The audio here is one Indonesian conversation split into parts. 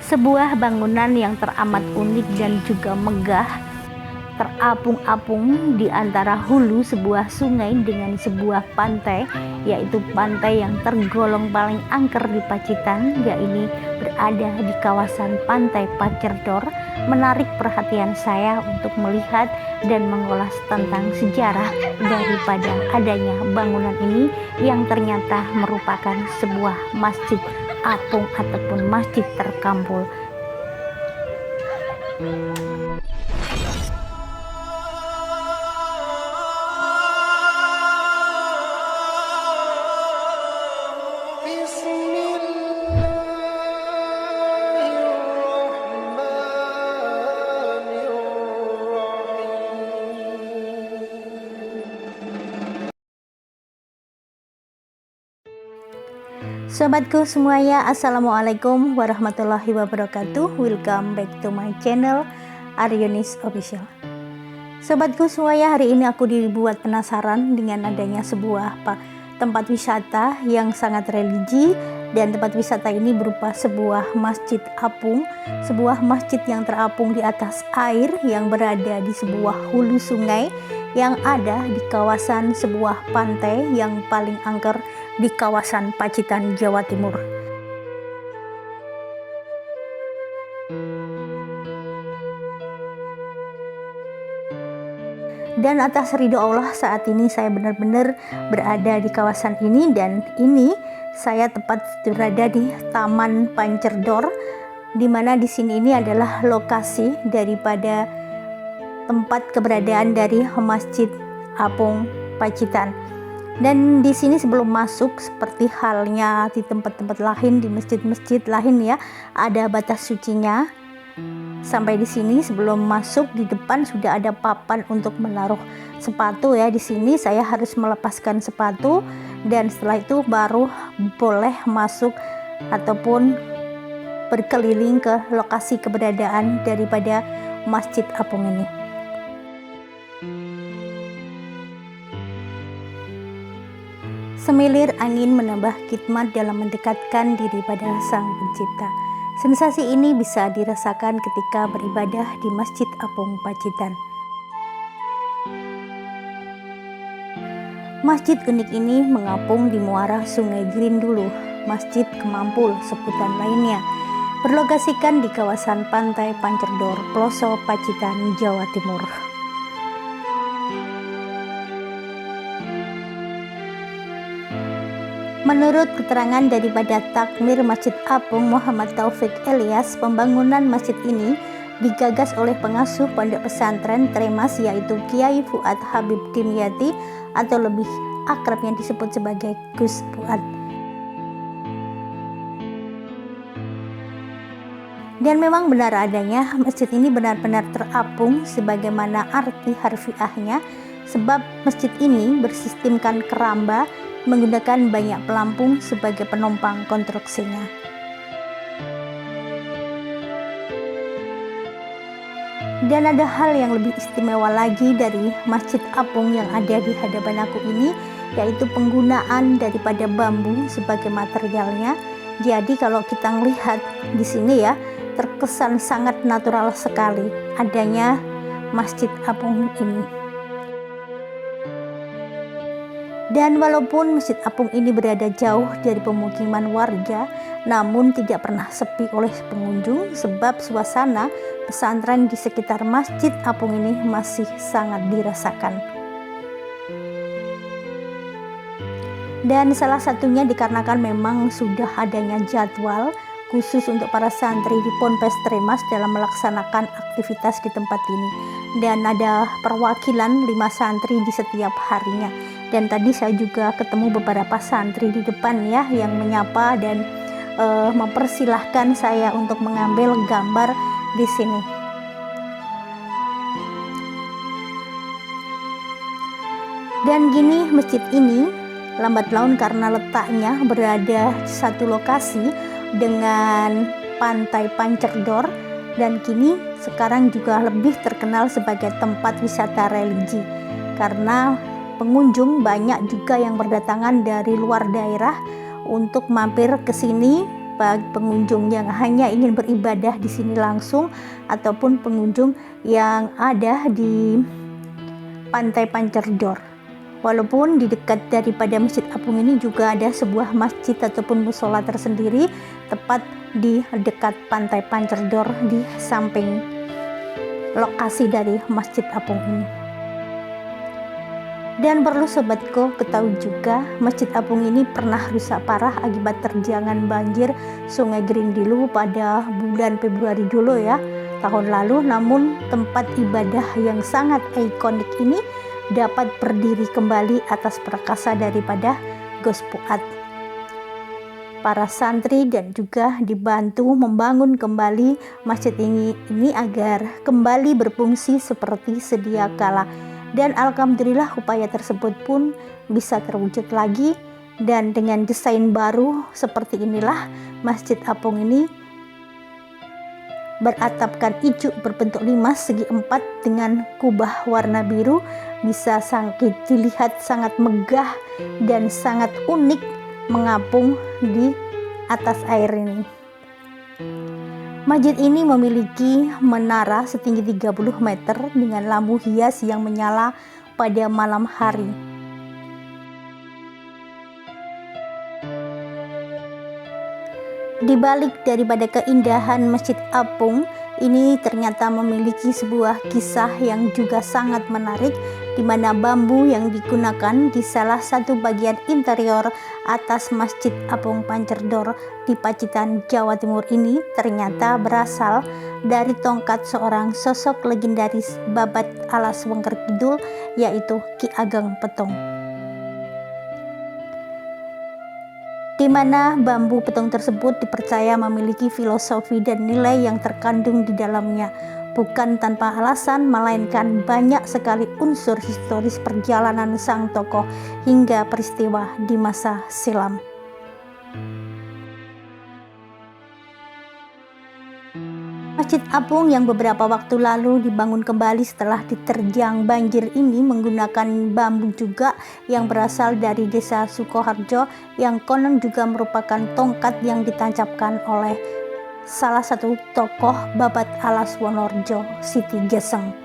Sebuah bangunan yang teramat unik dan juga megah, terapung-apung di antara hulu sebuah sungai dengan sebuah pantai, yaitu pantai yang tergolong paling angker di Pacitan, yaitu berada di kawasan Pantai Pancerdor, menarik perhatian saya untuk melihat dan mengulas tentang sejarah daripada adanya bangunan ini yang ternyata merupakan sebuah masjid apung ataupun masjid terkampul. Sobatku semuanya, assalamualaikum warahmatullahi wabarakatuh. Welcome back to my channel Aryonis Official. Sobatku semuanya, hari ini aku dibuat penasaran dengan adanya sebuah tempat wisata yang sangat religi, dan tempat wisata ini berupa sebuah masjid apung, sebuah masjid yang terapung di atas air yang berada di sebuah hulu sungai yang ada di kawasan sebuah pantai yang paling angker di kawasan Pacitan, Jawa Timur. Dan atas ridho Allah saat ini saya benar-benar berada di kawasan ini, dan ini saya tepat berada di Taman Pancerdor, di mana di sini ini adalah lokasi daripada tempat keberadaan dari Masjid Apung Pacitan. Dan di sini sebelum masuk, seperti halnya di tempat-tempat lain, di masjid-masjid lain ya, ada batas sucinya. Sampai di sini sebelum masuk, di depan sudah ada papan untuk menaruh sepatu ya. Di sini saya harus melepaskan sepatu, dan setelah itu baru boleh masuk ataupun berkeliling ke lokasi keberadaan daripada Masjid Apung ini. Semilir angin menambah khidmat dalam mendekatkan diri pada Sang Pencipta. Sensasi ini bisa dirasakan ketika beribadah di Masjid Apung Pacitan. Masjid unik ini mengapung di muara Sungai Girindulu, Masjid Kemampul, sebutan lainnya, berlokasikan di kawasan Pantai Pancerdor, Ploso, Pacitan, Jawa Timur. Menurut keterangan daripada Takmir Masjid Apung Muhammad Taufik Elias, pembangunan masjid ini digagas oleh pengasuh pondok pesantren Tremas, yaitu Kiai Fuad Habib Dimyati atau lebih akrab yang disebut sebagai Gus Fuad. Dan memang benar adanya masjid ini benar-benar terapung sebagaimana arti harfiahnya, sebab masjid ini bersistemkan keramba menggunakan banyak pelampung sebagai penumpang konstruksinya. Dan ada hal yang lebih istimewa lagi dari Masjid Apung yang ada di hadapan aku ini, yaitu penggunaan daripada bambu sebagai materialnya. Jadi kalau kita melihat di sini ya, terkesan sangat natural sekali adanya Masjid Apung ini. Dan walaupun Masjid Apung ini berada jauh dari pemukiman warga, namun tidak pernah sepi oleh pengunjung, sebab suasana pesantren di sekitar Masjid Apung ini masih sangat dirasakan. Dan salah satunya dikarenakan memang sudah adanya jadwal khusus untuk para santri di Ponpes Tremas dalam melaksanakan aktivitas di tempat ini. Dan ada perwakilan 5 santri di setiap harinya. Dan tadi saya juga ketemu beberapa santri di depan ya, yang menyapa dan mempersilahkan saya untuk mengambil gambar di sini. Dan gini, masjid ini lambat laun karena letaknya berada di satu lokasi dengan Pantai Pancerdor, dan kini sekarang juga lebih terkenal sebagai tempat wisata religi karena pengunjung banyak juga yang berdatangan dari luar daerah untuk mampir ke sini bagi pengunjung yang hanya ingin beribadah di sini langsung ataupun pengunjung yang ada di Pantai Pancerdor. Walaupun di dekat daripada Masjid Apung ini juga ada sebuah masjid ataupun musola tersendiri tepat di dekat Pantai Pancerdor di samping lokasi dari Masjid Apung ini. Dan perlu sobatku ketahui juga, Masjid Apung ini pernah rusak parah akibat terjangan banjir Sungai Gerindilu pada bulan Februari dulu ya, tahun lalu. Namun tempat ibadah yang sangat ikonik ini dapat berdiri kembali atas prakasa daripada Gus Puat. Para santri dan juga dibantu membangun kembali masjid ini agar kembali berfungsi seperti sedia kala. Dan alhamdulillah upaya tersebut pun bisa terwujud lagi, dan dengan desain baru seperti inilah Masjid Apung ini beratapkan ijuk berbentuk 5 segi 4 dengan kubah warna biru, bisa dilihat sangat megah dan sangat unik mengapung di atas air ini. Masjid ini memiliki menara setinggi 30 meter dengan lampu hias yang menyala pada malam hari. Di balik daripada keindahan Masjid Apung ini ternyata memiliki sebuah kisah yang juga sangat menarik, di mana bambu yang digunakan di salah satu bagian interior atas Masjid Apung Pancerdor di Pacitan, Jawa Timur ini ternyata berasal dari tongkat seorang sosok legendaris Babat Alas Wengker Kidul, yaitu Ki Ageng Petung. Di mana bambu petung tersebut dipercaya memiliki filosofi dan nilai yang terkandung di dalamnya. Bukan tanpa alasan, melainkan banyak sekali unsur historis perjalanan sang tokoh hingga peristiwa di masa silam. Masjid Apung yang beberapa waktu lalu dibangun kembali setelah diterjang banjir ini menggunakan bambu juga yang berasal dari desa Sukoharjo, yang konon juga merupakan tongkat yang ditancapkan oleh salah satu tokoh Babat Alas Wonorjo, Siti Geseng.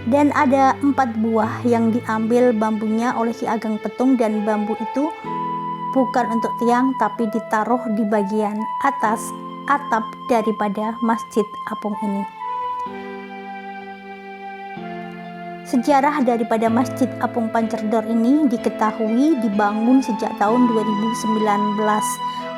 Dan ada 4 buah yang diambil bambunya oleh Ki Ageng Petung, dan bambu itu bukan untuk tiang tapi ditaruh di bagian atas atap daripada Masjid Apung ini. Sejarah daripada Masjid Apung Pancerdor ini diketahui dibangun sejak tahun 2019.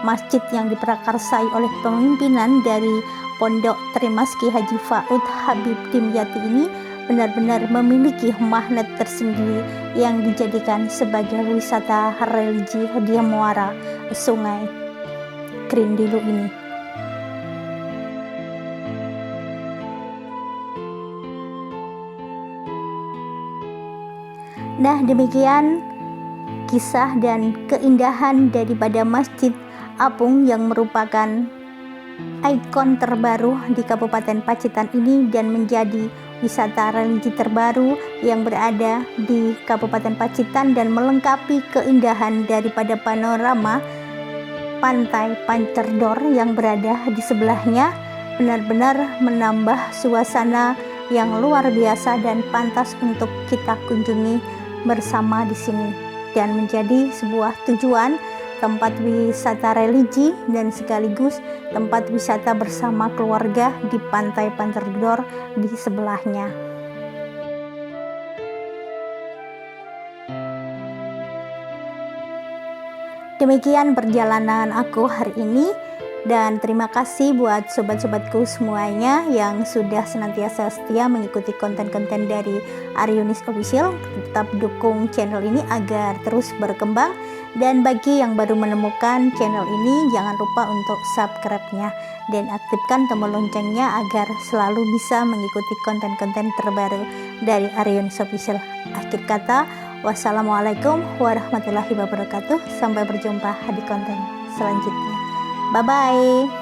Masjid yang diprakarsai oleh pemimpinan dari Pondok Trimas Ki Haji Faud Habib Dimyati ini benar-benar memiliki magnet tersendiri yang dijadikan sebagai wisata religi di muara Sungai Gerindilu ini. Nah, demikian kisah dan keindahan daripada Masjid Apung yang merupakan ikon terbaru di Kabupaten Pacitan ini dan menjadi wisata religi terbaru yang berada di Kabupaten Pacitan dan melengkapi keindahan daripada panorama Pantai Pancerdor yang berada di sebelahnya. Benar-benar menambah suasana yang luar biasa dan pantas untuk kita kunjungi bersama di sini, dan menjadi sebuah tujuan tempat wisata religi dan sekaligus tempat wisata bersama keluarga di Pantai Pancerdor di sebelahnya. Demikian perjalanan aku hari ini, dan terima kasih buat sobat-sobatku semuanya yang sudah senantiasa setia mengikuti konten-konten dari Aryonis Official. Tetap dukung channel ini agar terus berkembang, dan bagi yang baru menemukan channel ini jangan lupa untuk subscribe-nya dan aktifkan tombol loncengnya agar selalu bisa mengikuti konten-konten terbaru dari Aryonis Official. Akhir kata, wassalamualaikum warahmatullahi wabarakatuh. Sampai berjumpa di konten selanjutnya. Bye-bye.